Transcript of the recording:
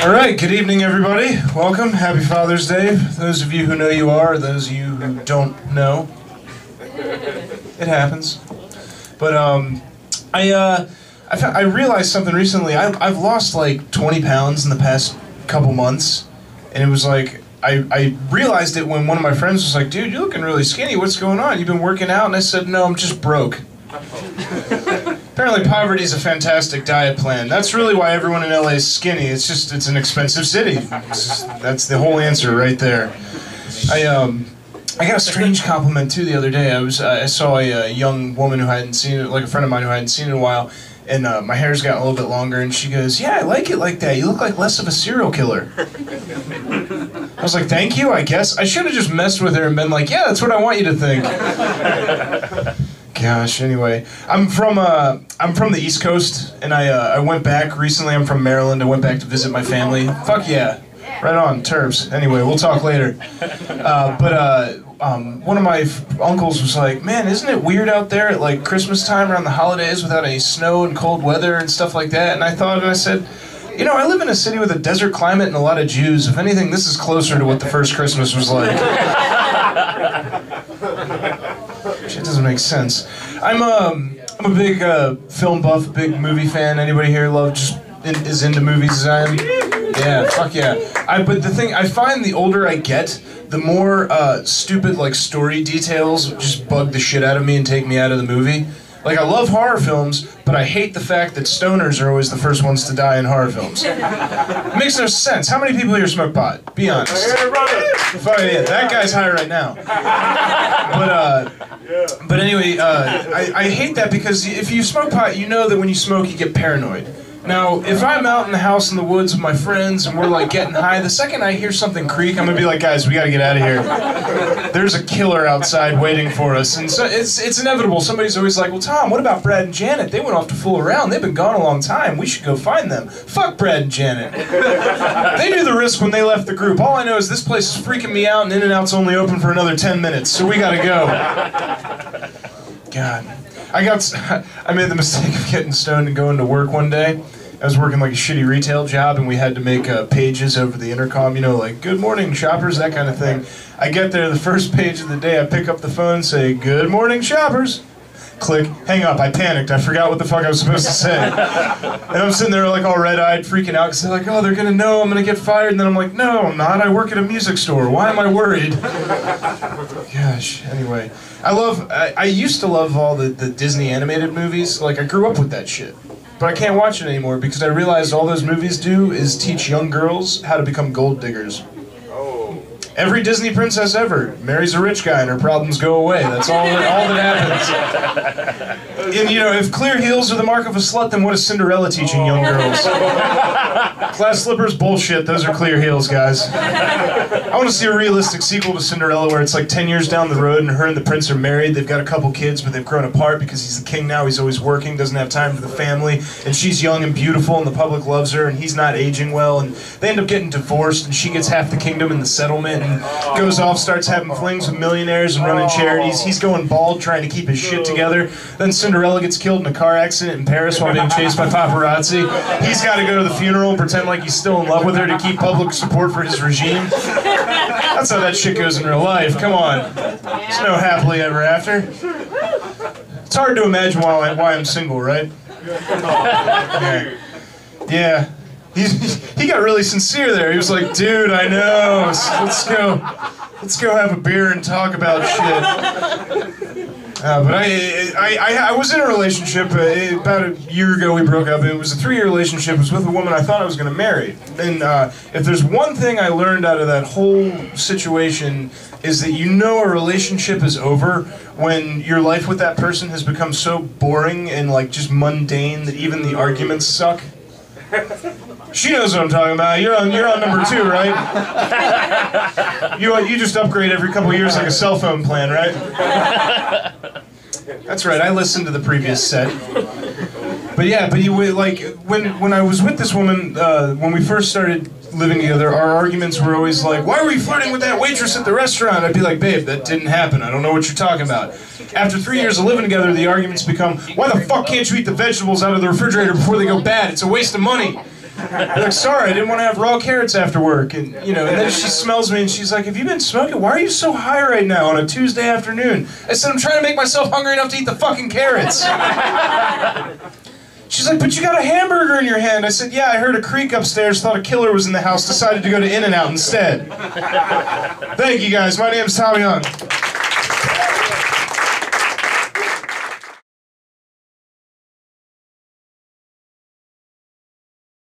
All right, good evening, everybody. Welcome. Happy Father's Day. Those of you who know you are, those of you who don't know, it happens. But I realized something recently. I've lost like 20 pounds in the past couple months, and it was like I realized it when one of my friends was like, "Dude, you're looking really skinny. What's going on? You've been working out?" And I said, "No, I'm just broke." Apparently poverty is a fantastic diet plan. That's really why everyone in LA is skinny. It's an expensive city. That's the whole answer right there. I got a strange compliment too the other day. I saw a young woman who I hadn't seen, like a friend of mine who I hadn't seen in a while, and my hair's gotten a little bit longer, and she goes, "Yeah, I like it like that. You look like less of a serial killer." I was like, "Thank you, I guess." I should have just messed with her and been like, "Yeah, that's what I want you to think." Gosh, anyway, I'm from the East Coast, and I went back recently. I'm from Maryland. I went back to visit my family. Fuck yeah, right on, Terps. Anyway, we'll talk later. One of my uncles was like, "Man, isn't it weird out there at like Christmas time around the holidays without any snow and cold weather and stuff like that?" And I thought, and I said, "You know, I live in a city with a desert climate and a lot of Jews. If anything, this is closer to what the first Christmas was like." Shit doesn't make sense. I'm a big film buff, big movie fan. Anybody here is into movies as I am? Yeah, fuck yeah. But the thing, I find the older I get, the more stupid like story details just bug the shit out of me and take me out of the movie. Like, I love horror films, but I hate the fact that stoners are always the first ones to die in horror films. It makes no sense. How many people here smoke pot? Be honest. Yeah, that guy's high right now. But anyway, I hate that because if you smoke pot, you know that when you smoke, you get paranoid. Now, if I'm out in the house in the woods with my friends and we're like getting high, the second I hear something creak, I'm gonna be like, "Guys, we gotta get out of here. There's a killer outside waiting for us." And so it's inevitable. Somebody's always like, "Well, Tom, what about Brad and Janet? They went off to fool around. They've been gone a long time. We should go find them." Fuck Brad and Janet. They knew the risk when they left the group. All I know is this place is freaking me out, and In-N-Out's only open for another 10 minutes, so we gotta go. God. I made the mistake of getting stoned and going to work one day. I was working like a shitty retail job, and we had to make pages over the intercom, you know, like, "Good morning, shoppers," that kind of thing. I get there, the first page of the day, I pick up the phone and say, "Good morning, shoppers." Click, hang up. I panicked. I forgot what the fuck I was supposed to say. And I'm sitting there like all red-eyed, freaking out, because they're like, "Oh, they're gonna know I'm gonna get fired." And then I'm like, "No, I'm not. I work at a music store. Why am I worried?" Gosh, anyway. I used to love all the Disney animated movies. Like, I grew up with that shit. But I can't watch it anymore because I realized all those movies do is teach young girls how to become gold diggers. Every Disney princess ever marries a rich guy and her problems go away. That's all that happens. And you know, if clear heels are the mark of a slut, then what is Cinderella teaching young girls? Glass slippers, bullshit. Those are clear heels, guys. I want to see a realistic sequel to Cinderella where it's like 10 years down the road and her and the prince are married. They've got a couple kids, but they've grown apart because he's the king now. He's always working, doesn't have time for the family. And she's young and beautiful and the public loves her and he's not aging well. And they end up getting divorced and she gets half the kingdom in the settlement and goes off, starts having flings with millionaires and running charities. He's going bald trying to keep his shit together. Then Cinderella gets killed in a car accident in Paris while being chased by paparazzi. He's got to go to the funeral and pretend like he's still in love with her to keep public support for his regime. That's how that shit goes in real life. Come on. There's no happily ever after. It's hard to imagine why I'm single, right? Yeah. He got really sincere there. He was like, "Dude, I know. Let's go have a beer and talk about shit." But I was in a relationship about a year ago. We broke up. It was a 3-year relationship. It was with a woman I thought I was going to marry. And if there's one thing I learned out of that whole situation is that you know a relationship is over when your life with that person has become so boring and like just mundane that even the arguments suck. She knows what I'm talking about. You're on number 2, right? You just upgrade every couple of years like a cell phone plan, right? That's right. I listened to the previous set. But yeah, but like when I was with this woman, when we first started living together, our arguments were always like, "Why were you flirting with that waitress at the restaurant?" I'd be like, "Babe, that didn't happen. I don't know what you're talking about." After 3 years of living together, the arguments become, "Why the fuck can't you eat the vegetables out of the refrigerator before they go bad? It's a waste of money." Like, sorry, I didn't want to have raw carrots after work. And, you know, and then she smells me and she's like, have you been smoking? Why are you so high right now on a Tuesday afternoon? I said, I'm trying to make myself hungry enough to eat the fucking carrots. She's like, but you got a hamburger in your hand. I said, yeah, I heard a creak upstairs, thought a killer was in the house, decided to go to In-N-Out instead. Thank you guys, my name's Tommy Young.